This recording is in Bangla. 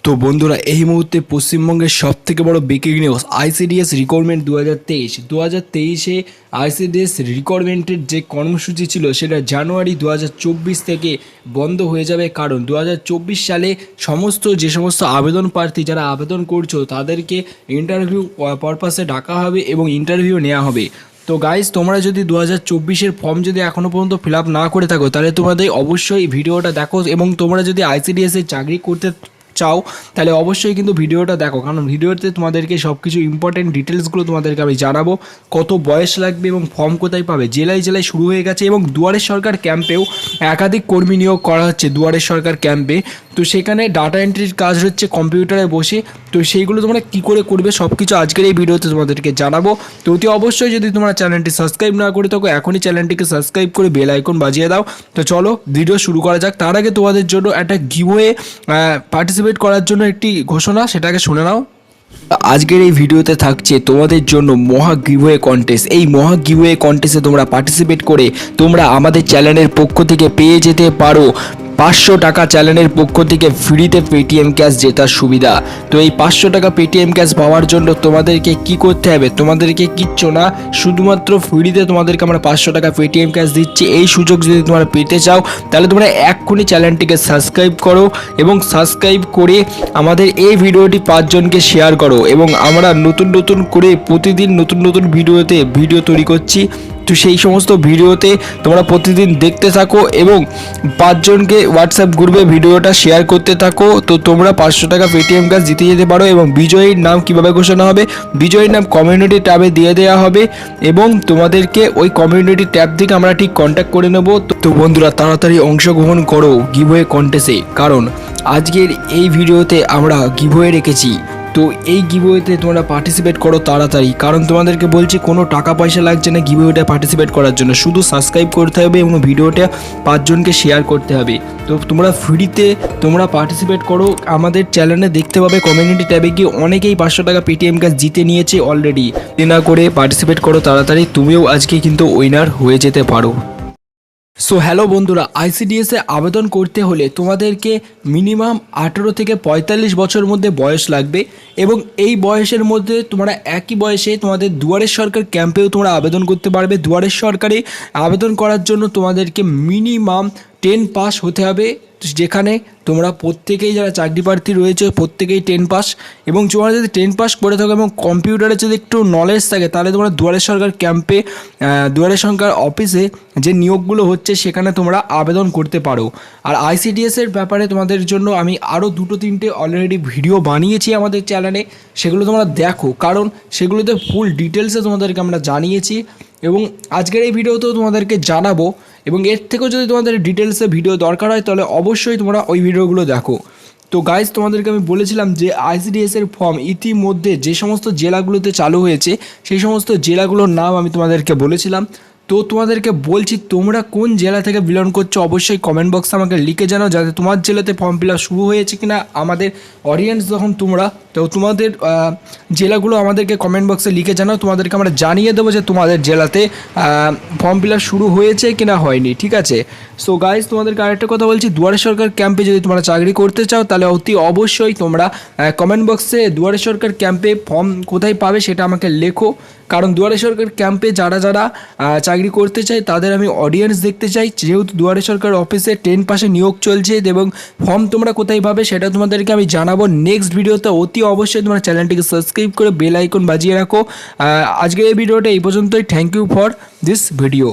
তো বন্ধুরা এই মুহূর্তে পশ্চিমবঙ্গের সবথেকে বড় breaking news ICDS recruitment 2023 ICDS রিক্রুটমেন্টের যে কর্মসূচি ছিল সেটা জানুয়ারি 2024 থেকে বন্ধ হয়ে যাবে। কারণ 2024 সালে যে সমস্ত আবেদন প্রার্থী যারা আবেদন করছো তাদেরকে ইন্টারভিউ পারপাসে ডাকা হবে এবং ইন্টারভিউ নেওয়া হবে। তো গাইজ, তোমরা যদি 2024-এর ফর্ম যদি এখনও পর্যন্ত ফিল আপ না করে থাকো তাহলে তোমাদের অবশ্যই ভিডিওটা দেখো, এবং তোমরা যদি আইসিডিএসের চাকরি করতে চাও তাহলে অবশ্যই কিন্তু ভিডিওটা দেখো, কারণ ভিডিওতে তোমাদেরকে সব কিছু ইম্পর্টেন্ট ডিটেলসগুলো তোমাদেরকে আমি জানাবো। কত বয়স লাগবে এবং ফর্ম কোথায় পাবে, জেলায় জেলায় শুরু হয়ে গেছে, এবং দুয়ারের সরকার ক্যাম্পেও একাধিক কর্মী নিয়োগ করা হচ্ছে দুয়ারের সরকার ক্যাম্পে। তো সেখানে ডাটা এন্ট্রির কাজ হচ্ছে কম্পিউটারে বসে। তো সেইগুলো তোমরা কী করে করবে সব কিছু আজকের এই ভিডিওতে তোমাদেরকে জানাবো। তো অতি অবশ্যই যদি তোমরা চ্যানেলটি সাবস্ক্রাইব না করে থাকো এখনই চ্যানেলটিকে সাবস্ক্রাইব করে বেল আইকন বাজিয়ে দাও। তো চলো ভিডিও শুরু করা যাক। তার আগে তোমাদের জন্য একটা গিভওয়ে পার্টিসিপেট করার জন্য একটি ঘোষণা, সেটাকে শুনে নাও। আজকের এই ভিডিওতে থাকছে তোমাদের জন্য মহা গিভওয়ে কন্টেস্ট। এই মহা গিভওয়ে কন্টেস্টে তোমরা পার্টিসিপেট করে তোমরা আমাদের চ্যানেলের পক্ষ থেকে পেয়ে যেতে পারো 500 টাকা চ্যানেলের পক্ষ থেকে ফ্রিতে পেটিএম ক্যাশ জেতার সুবিধা। তো এই 500 টাকা পেটিএম ক্যাশ পাওয়ার জন্য তোমাদেরকে কি করতে হবে, তোমাদেরকে কিচ্ছু না, শুধুমাত্র ফ্রিতে তোমাদেরকে আমরা 500 টাকা পেটিএম ক্যাশ দিচ্ছি। এই সুযোগ যদি তোমরা পেতে চাও তাহলে তোমরা এক্ষুনি চ্যানেলটিকে সাবস্ক্রাইব করো, এবং সাবস্ক্রাইব করে আমাদের এই ভিডিওটি 5 জনকে শেয়ার করো। এবং আমরা নতুন করে প্রতিদিন নতুন ভিডিও তৈরি করছি। তো সেই সমস্ত ভিডিওতে তোমরা প্রতিদিন দেখতে থাকো এবং 5 জনকে হোয়াটসঅ্যাপ গ্রুপে ভিডিওটা শেয়ার করতে থাকো। তো তোমরা 500 টাকা পেটিএম ক্যাশ জিতে যেতে পারো। এবং বিজয়ীর নাম কিভাবে ঘোষণা হবে, বিজয়ীর নাম কমিউনিটি ট্যাবে দিয়ে দেওয়া হবে, এবং তোমাদেরকে ওই কমিউনিটি ট্যাব থেকে আমরা ঠিক কন্ট্যাক্ট করে নেব। তো বন্ধুরা তাড়াতাড়ি অংশগ্রহণ করো গিভওয়ে কন্টেস্টে, কারণ আজকের এই ভিডিওতে আমরা গিভওয়ে রেখেছি। তো এই গিভওয়েতে তোমরা পার্টিসিপেট করো তাড়াতাড়ি, কারণ তোমাদেরকে বলছি কোনো টাকা পয়সা লাগছে না গিভওয়েটা পার্টিসিপেট করার জন্য, শুধু সাবস্ক্রাইব করতে হবে এবং ভিডিওটা 5 জনকে শেয়ার করতে হবে। তো তোমরা ফ্রিতে তোমরা পার্টিসিপেট করো। আমাদের চ্যানেলে দেখতে পাবে কমিউনিটি ট্যাবে গিয়ে অনেকেই 500 টাকা পেটিএম ক্যাশ জিতে নিয়েছে অলরেডি। না করে পার্টিসিপেট করো তাড়াতাড়ি, তুমিও আজকে কিন্তু উইনার হয়ে যেতে পারো। সো হ্যালো বন্ধুরা, আইসিডিএসে আবেদন করতে হলে তোমাদেরকে মিনিমাম 18 থেকে 45 বছরের মধ্যে বয়স লাগবে, এবং এই বয়সের মধ্যে তোমরা একই বয়সে তোমাদের দুয়ারের সরকার ক্যাম্পেও তোমরা আবেদন করতে পারবে। দুয়ারের সরকারে আবেদন করার জন্য তোমাদেরকে মিনিমাম 10 পাস হতে হবে, যেখানে তোমরা প্রত্যেকেই যারা চাকরি প্রার্থী রয়েছে প্রত্যেকেই 10 পাস। এবং তোমরা যদি 10 পাস করে থাকো এবং কম্পিউটারে যদি একটু নলেজ থাকে তাহলে তোমরা দুয়ারের সরকার ক্যাম্পে দুয়ারের সরকার অফিসে যে নিয়োগগুলো হচ্ছে সেখানে তোমরা আবেদন করতে পারো। আর আইসিডিএসের ব্যাপারে তোমাদের জন্য আমি আরও 2-3টে অলরেডি ভিডিও বানিয়েছি আমাদের চ্যানেলে, সেগুলো তোমরা দেখো, কারণ সেগুলোতে ফুল ডিটেলসে তোমাদেরকে আমরা জানিয়েছি, এবং আজকের এই ভিডিওতেও তোমাদেরকে জানাবো। এবং এর থেকেও যদি তোমাদের ডিটেলসে ভিডিও দরকার হয় তাহলে অবশ্যই তোমরা ওই ভিডিওগুলো দেখো। তো গাইজ, তোমাদেরকে আমি বলেছিলাম যে আইসিডিএসের ফর্ম ইতিমধ্যে যে সমস্ত জেলাগুলোতে চালু হয়েছে সেই সমস্ত জেলাগুলোর নাম আমি তোমাদেরকে বলেছিলাম। তো তোমাদেরকে বলছি, তোমরা কোন জেলা থেকে বিলং করছো অবশ্যই কমেন্ট বক্সে আমাকে লিখে জানাও, যাতে তোমার জেলাতে ফর্ম ফিল আপ শুরু হয়েছে কিনা আমাদের অডিয়েন্স যখন তোমরা, তো তোমাদের জেলাগুলো আমাদেরকে কমেন্ট বক্সে লিখে জানাও, তোমাদেরকে আমরা জানিয়ে দেবো যে তোমাদের জেলাতে ফর্ম ফিল আপ শুরু হয়েছে কিনা হয়নি, ঠিক আছে। সো গাইজ, তোমাদেরকে আরেকটা কথা বলছি, দুয়ারে সরকার ক্যাম্পে যদি তোমরা চাকরি করতে চাও তাহলে অতি অবশ্যই তোমরা কমেন্ট বক্সে দুয়ারে সরকার ক্যাম্পে ফর্ম কোথায় পাবে সেটা আমাকে লেখো, কারণ দুয়ারে সরকার ক্যাম্পে যারা চাকরি করতে চায় তাদের আমি অডিয়েন্স দেখতে চাই। যেহেতু দুয়ারে সরকার অফিসে 10 পাসে নিয়োগ চলছে, এবং ফর্ম তোমরা কোথায় পাবে সেটা তোমাদেরকে আমি জানাবো নেক্সট ভিডিওতে। অতি অবশ্যই তোমরা চ্যানেলটিকে সাবস্ক্রাইব করে বেল আইকন বাজিয়ে রাখো। আজকের এই ভিডিওটা এই পর্যন্তই। Thank you for this video.